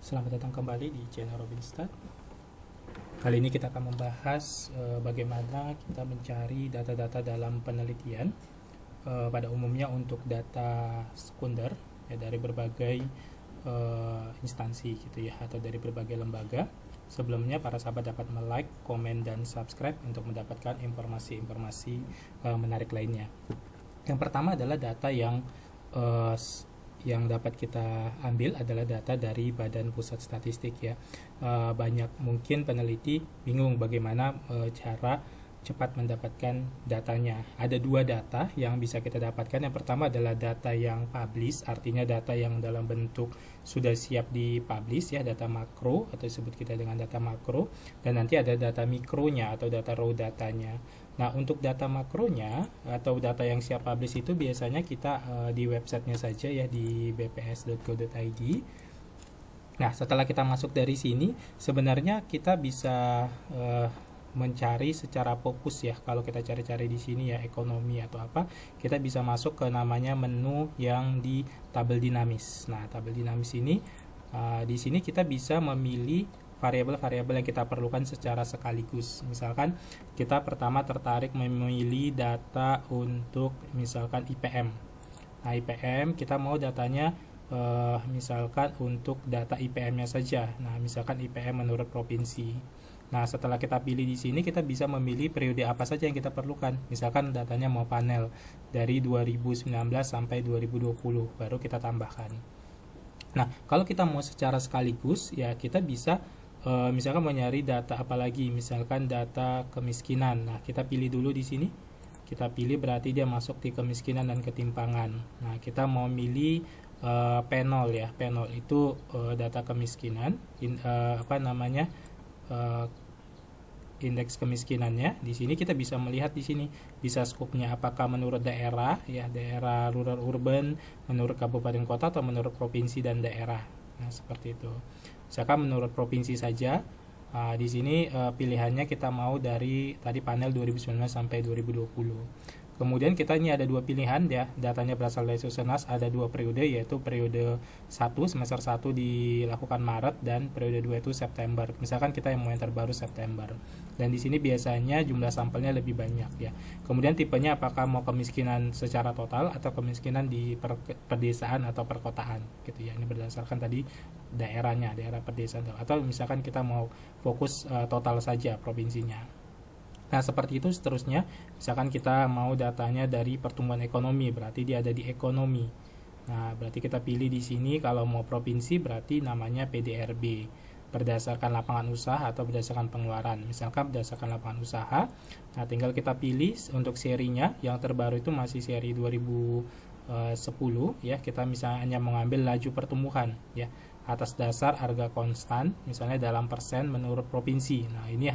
Selamat datang kembali di channel Robinstat. Kali ini kita akan membahas bagaimana kita mencari data-data dalam penelitian. Pada umumnya untuk data sekunder ya, dari berbagai instansi gitu ya, atau dari berbagai lembaga. Sebelumnya para sahabat dapat like, komen, dan subscribe untuk mendapatkan informasi-informasi menarik lainnya. Yang pertama adalah data yang dapat kita ambil adalah data dari Badan Pusat Statistik ya. Banyak mungkin peneliti bingung bagaimana cara cepat mendapatkan datanya. Ada dua data yang bisa kita dapatkan. Yang pertama adalah data yang publish, artinya data yang dalam bentuk sudah siap dipublish ya, data makro atau disebut kita dengan data makro. Dan nanti ada data mikronya atau data raw datanya. Nah, untuk data makronya atau data yang siap publish itu biasanya kita di websitenya saja ya, di bps.go.id. Nah, setelah kita masuk dari sini, sebenarnya kita bisa mencari secara fokus ya. Kalau kita cari-cari di sini ya, ekonomi atau apa, kita bisa masuk ke namanya menu yang di tabel dinamis. Nah, tabel dinamis ini di sini kita bisa memilih variabel-variabel yang kita perlukan secara sekaligus. Misalkan kita pertama tertarik memilih data untuk misalkan IPM. Nah, IPM kita mau datanya misalkan untuk data IPM-nya saja. Nah, misalkan IPM menurut provinsi. Nah, setelah kita pilih di sini, kita bisa memilih periode apa saja yang kita perlukan. Misalkan datanya mau panel dari 2019 sampai 2020, baru kita tambahkan. Nah, kalau kita mau secara sekaligus, ya kita bisa misalkan mau nyari data apa lagi, misalkan data kemiskinan. Nah, kita pilih dulu di sini. Kita pilih berarti dia masuk di kemiskinan dan ketimpangan. Nah, kita mau milih penol ya. Penol itu data kemiskinan, indeks kemiskinannya. Di sini kita bisa melihat di sini bisa skupnya apakah menurut daerah ya, daerah rural urban, menurut kabupaten kota atau menurut provinsi dan daerah. Nah, seperti itu. Misalkan menurut provinsi saja, di sini pilihannya kita mau dari tadi panel 2019 sampai 2020. Kemudian kita ini ada dua pilihan ya, datanya berasal dari Susenas, ada dua periode, yaitu periode 1 semester 1 dilakukan Maret dan periode 2 itu September. Misalkan kita yang mau yang terbaru September. Dan di sini biasanya jumlah sampelnya lebih banyak ya. Kemudian tipenya apakah mau kemiskinan secara total atau kemiskinan di perdesaan atau perkotaan gitu ya. Ini berdasarkan tadi daerahnya, daerah perdesaan, atau misalkan kita mau fokus total saja provinsinya. Nah, seperti itu seterusnya. Misalkan kita mau datanya dari pertumbuhan ekonomi, berarti dia ada di ekonomi. Nah, berarti kita pilih di sini kalau mau provinsi berarti namanya PDRB, berdasarkan lapangan usaha atau berdasarkan pengeluaran. Misalkan berdasarkan lapangan usaha, nah tinggal kita pilih untuk serinya. Yang terbaru itu masih seri 2010 ya. Kita misalnya mengambil laju pertumbuhan ya, atas dasar harga konstan, misalnya dalam persen menurut provinsi. Nah, ini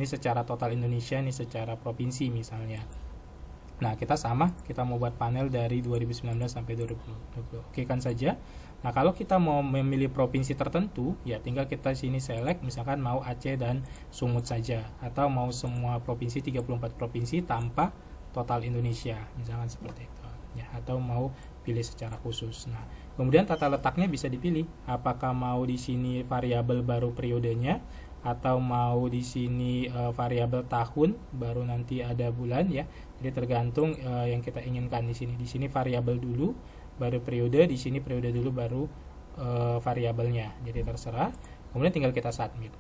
secara total Indonesia, ini secara provinsi misalnya. Nah, kita mau buat panel dari 2019 sampai 2020. Oke kan saja. Nah, kalau kita mau memilih provinsi tertentu, ya tinggal kita sini select, misalkan mau Aceh dan Sumut saja, atau mau semua provinsi, 34 provinsi tanpa total Indonesia, misalkan seperti itu. Ya, atau mau pilih secara khusus. Nah, kemudian tata letaknya bisa dipilih. Apakah mau di sini variabel baru periodenya, atau mau di sini variabel tahun baru nanti ada bulan ya. Jadi tergantung yang kita inginkan di sini. Di sini variabel dulu baru periode, di sini periode dulu baru variabelnya. Jadi terserah. Kemudian tinggal kita submit.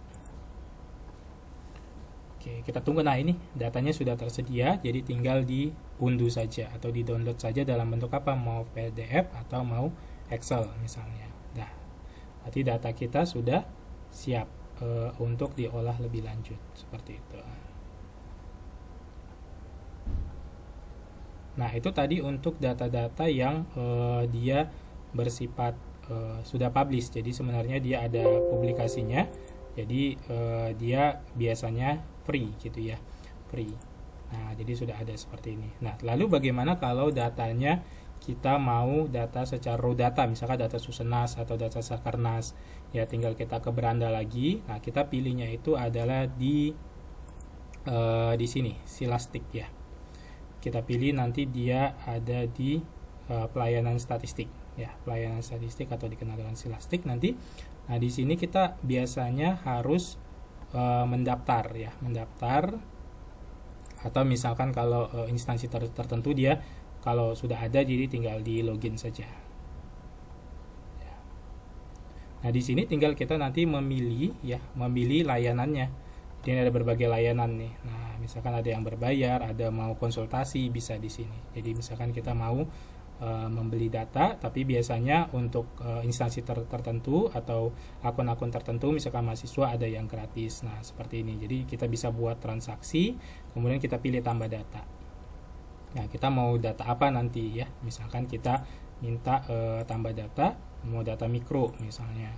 Oke, kita tunggu. Nah, ini datanya sudah tersedia, jadi tinggal diunduh saja atau di-download saja dalam bentuk apa, mau PDF atau mau Excel misalnya. Nah, berarti data kita sudah siap untuk diolah lebih lanjut, seperti itu. Nah, itu tadi untuk data-data yang dia bersifat sudah publish. Jadi sebenarnya dia ada publikasinya. Jadi dia biasanya free gitu ya, free. Nah, jadi sudah ada seperti ini. Nah, lalu bagaimana kalau datanya kita mau data secara raw data, misalkan data Susenas atau data Sakernas, ya tinggal kita ke beranda lagi. Nah, kita pilihnya itu adalah di sini, Silastik ya. Kita pilih nanti dia ada di pelayanan statistik ya, pelayanan statistik atau dikenal dengan Silastik. Nanti Nah, di sini kita biasanya harus mendaftar ya, mendaftar, atau misalkan kalau instansi tertentu dia kalau sudah ada jadi tinggal di login saja. Nah, di sini tinggal kita nanti memilih ya, memilih layanannya. Jadi ada berbagai layanan nih. Nah, misalkan ada yang berbayar, ada mau konsultasi bisa di sini. Jadi misalkan kita mau membeli data, tapi biasanya untuk instansi tertentu atau akun-akun tertentu, misalkan mahasiswa ada yang gratis. Nah, seperti ini. Jadi kita bisa buat transaksi, kemudian kita pilih tambah data. Nah, kita mau data apa nanti ya? Misalkan kita minta tambah data, mau data mikro misalnya.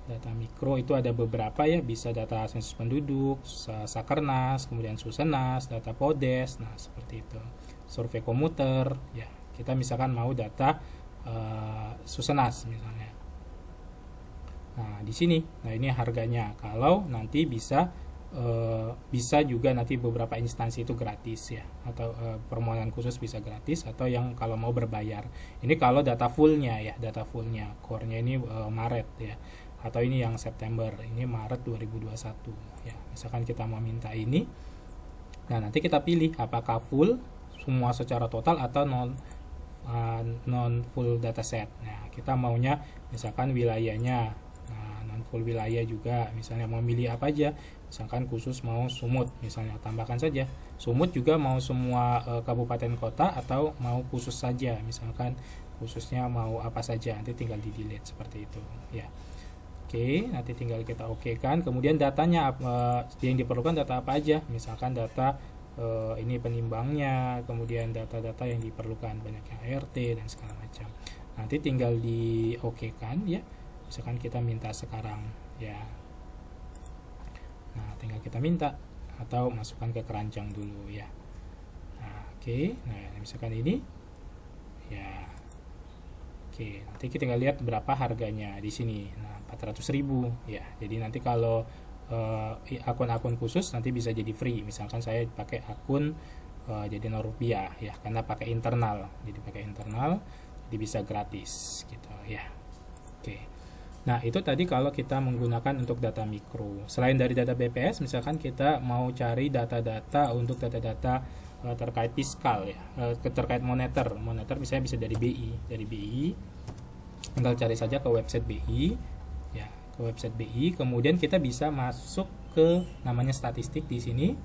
Data mikro itu ada beberapa ya, bisa data sensus penduduk, Sakernas, kemudian Susenas, data Podes, nah seperti itu. Survei komuter, ya kita misalkan mau data Susenas misalnya. Nah di sini, nah ini harganya. Kalau nanti bisa juga nanti beberapa instansi itu gratis ya, atau permohonan khusus bisa gratis, atau yang kalau mau berbayar. Ini kalau data fullnya ya, data fullnya, core-nya ini Maret ya, atau ini yang September, ini Maret 2021 ya. Misalkan kita mau minta ini, nah nanti kita pilih apakah full semua secara total atau non full dataset. Nah kita maunya misalkan wilayahnya, nah non full wilayah juga, misalnya mau milih apa aja, misalkan khusus mau Sumut misalnya, tambahkan saja Sumut, juga mau semua kabupaten kota atau mau khusus saja, misalkan khususnya mau apa saja, nanti tinggal di delete seperti itu ya. Oke, nanti tinggal kita oke kan. Kemudian datanya yang diperlukan data apa aja, misalkan data ini penimbangnya, kemudian data-data yang diperlukan banyak yang ART dan segala macam. Nanti tinggal di oke kan ya, misalkan kita minta sekarang ya. Nah, tinggal kita minta atau masukkan ke keranjang dulu ya. Nah, oke. Nah, misalkan ini ya. Oke, nanti kita tinggal lihat berapa harganya di sini. Nah, 400.000 ya. Jadi nanti kalau akun-akun khusus nanti bisa jadi free. Misalkan saya pakai akun jadi Rupiah ya, karena pakai internal. Jadi pakai internal jadi bisa gratis gitu ya. Oke. Nah, itu tadi kalau kita menggunakan untuk data mikro. Selain dari data BPS, misalkan kita mau cari data-data untuk data-data terkait fiskal ya, terkait moneter. Moneter misalnya bisa dari BI. Dari BI, tinggal cari saja ke website BI ya, ke website BI. Kemudian kita bisa masuk ke namanya statistik di sini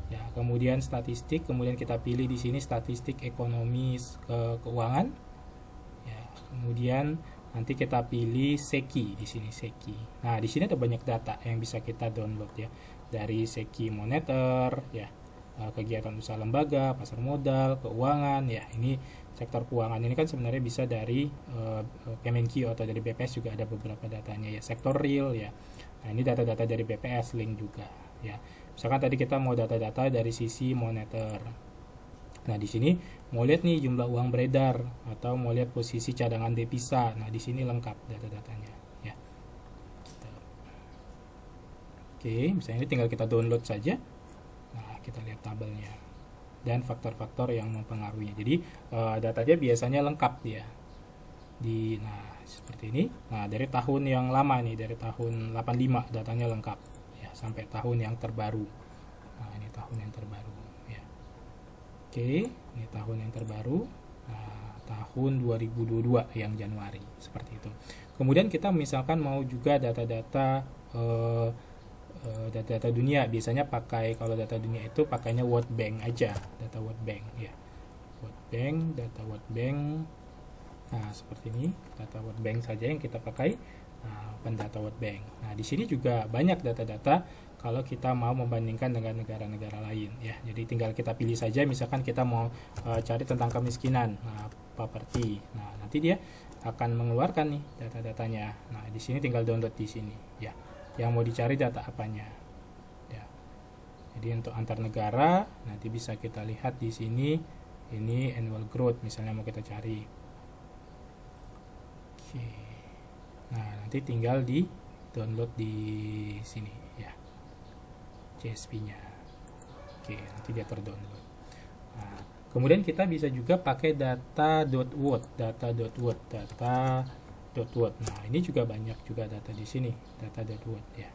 ya. Kemudian statistik, kemudian kita pilih di sini statistik ekonomi keuangan ya. Kemudian nanti kita pilih Seki di sini, Seki. Nah, di sini ada banyak data yang bisa kita download ya, dari Seki moneter ya, kegiatan usaha lembaga, pasar modal, keuangan ya. Ini sektor keuangan ini kan sebenarnya bisa dari Kemenkyu atau dari BPS juga ada beberapa datanya ya, sektor real ya. Nah, ini data-data dari BPS link juga ya. Misalkan tadi kita mau data-data dari sisi moneter. Nah, di sini mau lihat nih jumlah uang beredar atau mau lihat posisi cadangan devisa. Nah, di sini lengkap data-datanya ya. Oke, misalnya ini tinggal kita download saja. Nah, kita lihat tabelnya dan faktor-faktor yang mempengaruhinya. Jadi datanya biasanya lengkap dia. Nah, seperti ini. Nah, dari tahun yang lama nih, dari tahun 85 datanya lengkap ya, sampai tahun yang terbaru. Nah, ini tahun yang terbaru. Oke, ini tahun yang terbaru, tahun 2022 yang Januari, seperti itu. Kemudian kita misalkan mau juga data-data data-data dunia, biasanya pakai, kalau data dunia itu pakainya World Bank aja, data World Bank ya. World Bank, data World Bank. Nah, seperti ini, data World Bank saja yang kita pakai. Nah, open data World Bank. Nah, di sini juga banyak data-data kalau kita mau membandingkan dengan negara-negara lain ya. Jadi tinggal kita pilih saja, misalkan kita mau cari tentang kemiskinan, nah properti. Nah, nanti dia akan mengeluarkan nih data-datanya. Nah, di sini tinggal download di sini ya. Yang mau dicari data apanya. Ya. Jadi untuk antar negara nanti bisa kita lihat di sini, ini annual growth misalnya mau kita cari. Oke. Nah, nanti tinggal di download di sini ya, CSV-nya. Oke, nanti dia terdownload. Nah, kemudian kita bisa juga pakai data.word, data .word. Nah, ini juga banyak juga data di sini, data.word ya.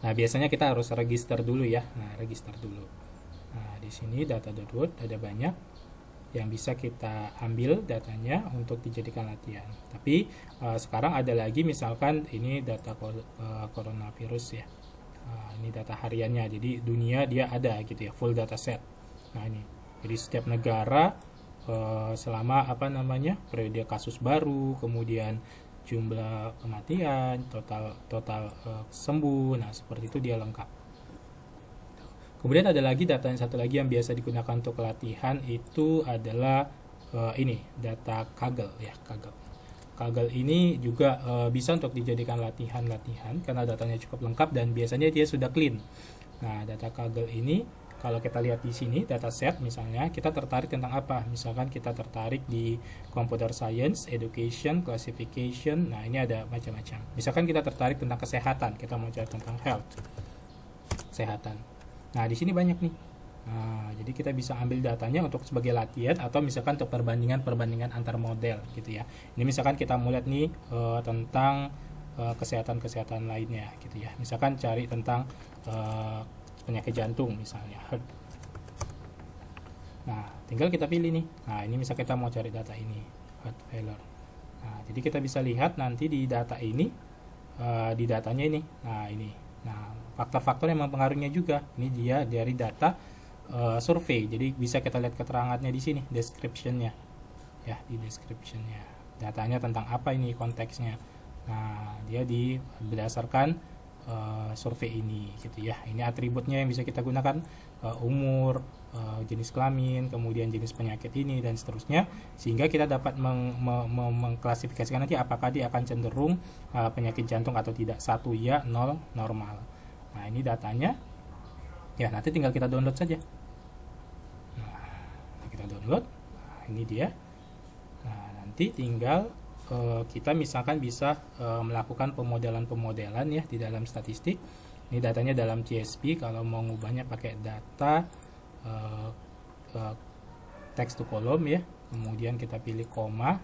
Nah, biasanya kita harus register dulu ya. Nah, register dulu. Nah, di sini data.word ada banyak yang bisa kita ambil datanya untuk dijadikan latihan. Tapi sekarang ada lagi misalkan ini data coronavirus ya. Ini data hariannya. Jadi dunia dia ada gitu ya, full data set. Nah, ini. Jadi setiap negara selama periode kasus baru, kemudian jumlah kematian, total sembuh. Nah, seperti itu dia lengkap. Kemudian ada lagi data yang satu lagi yang biasa digunakan untuk latihan itu adalah ini data Kaggle ya, Kaggle. Kaggle ini juga bisa untuk dijadikan latihan-latihan karena datanya cukup lengkap dan biasanya dia sudah clean. Nah, data Kaggle ini kalau kita lihat di sini dataset misalnya kita tertarik tentang apa? Misalkan kita tertarik di computer science, education, classification. Nah, ini ada macam-macam. Misalkan kita tertarik tentang kesehatan, kita mau cari tentang health, kesehatan. Nah, di sini banyak nih. Nah, jadi kita bisa ambil datanya untuk sebagai latihan atau misalkan untuk perbandingan antar model gitu ya. Ini misalkan kita mau lihat nih tentang kesehatan lainnya gitu ya. Misalkan cari tentang penyakit jantung misalnya. Nah, tinggal kita pilih nih. Nah, ini misal kita mau cari data ini, heart failure. Nah, jadi kita bisa lihat nanti di data ini, di datanya ini. Nah, ini. Nah, faktor-faktor yang mempengaruhinya juga. Ini dia dari data survei. Jadi bisa kita lihat keterangannya di sini, description-nya. Ya, di description-nya. Datanya tentang apa ini konteksnya. Nah, dia berdasarkan survei ini gitu ya. Ini atributnya yang bisa kita gunakan, umur, jenis kelamin, kemudian jenis penyakit ini dan seterusnya, sehingga kita dapat mengklasifikasikan nanti apakah dia akan cenderung penyakit jantung atau tidak. 1 ya, 0 normal. Nah, ini datanya ya, nanti tinggal kita download saja. Nah, kita download. Nah, ini dia. Nah, nanti tinggal kita misalkan bisa melakukan pemodelan ya di dalam statistik. Ini datanya dalam CSV. Kalau mau ngubahnya pakai data text to column ya, kemudian kita pilih koma.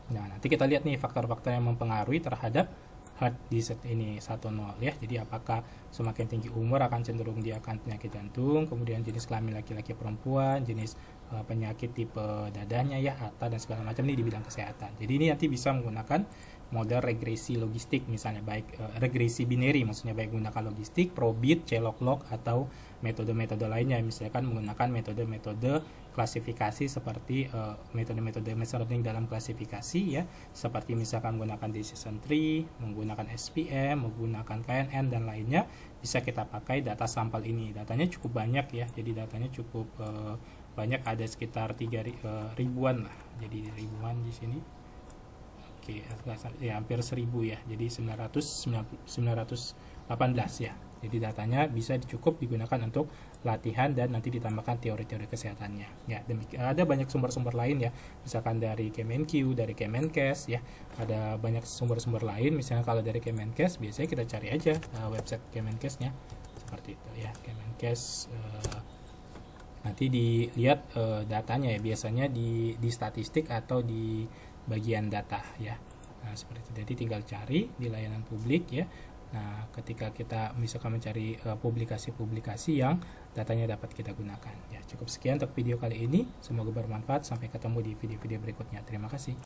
Nah, nanti kita lihat nih faktor-faktor yang mempengaruhi terhadap heart disease ini 1-0 ya. Jadi apakah semakin tinggi umur akan cenderung dia akan penyakit jantung, kemudian jenis kelamin laki-laki perempuan, jenis penyakit tipe dadanya ya, ATA dan segala macam ini di bidang kesehatan. Jadi ini nanti bisa menggunakan model regresi logistik misalnya, baik regresi binary maksudnya baik menggunakan logistik, probit, CLOC-log atau metode-metode lainnya, misalkan menggunakan metode-metode klasifikasi seperti metode-metode machine learning dalam klasifikasi ya, seperti misalkan menggunakan decision tree, menggunakan SPM, menggunakan KNN dan lainnya, bisa kita pakai data sampel ini. Datanya cukup banyak ya, jadi datanya cukup banyak, ada sekitar 3.000-an lah, jadi ribuan di sini. Oke, ya hampir 1000 ya, jadi 918 ya. Jadi datanya bisa cukup digunakan untuk latihan dan nanti ditambahkan teori-teori kesehatannya. Ya, ada banyak sumber-sumber lain ya, misalkan dari Kemenq, dari Kemenkes ya. Ada banyak sumber-sumber lain. Misalnya kalau dari Kemenkes, biasanya kita cari aja website Kemenkesnya seperti itu ya. Kemenkes nanti dilihat datanya ya, biasanya di statistik atau di bagian data ya. Nah, seperti itu. Jadi tinggal cari di layanan publik ya. Nah, ketika kita misalkan mencari publikasi-publikasi yang datanya dapat kita gunakan. Ya, cukup sekian untuk video kali ini. Semoga bermanfaat. Sampai ketemu di video-video berikutnya. Terima kasih.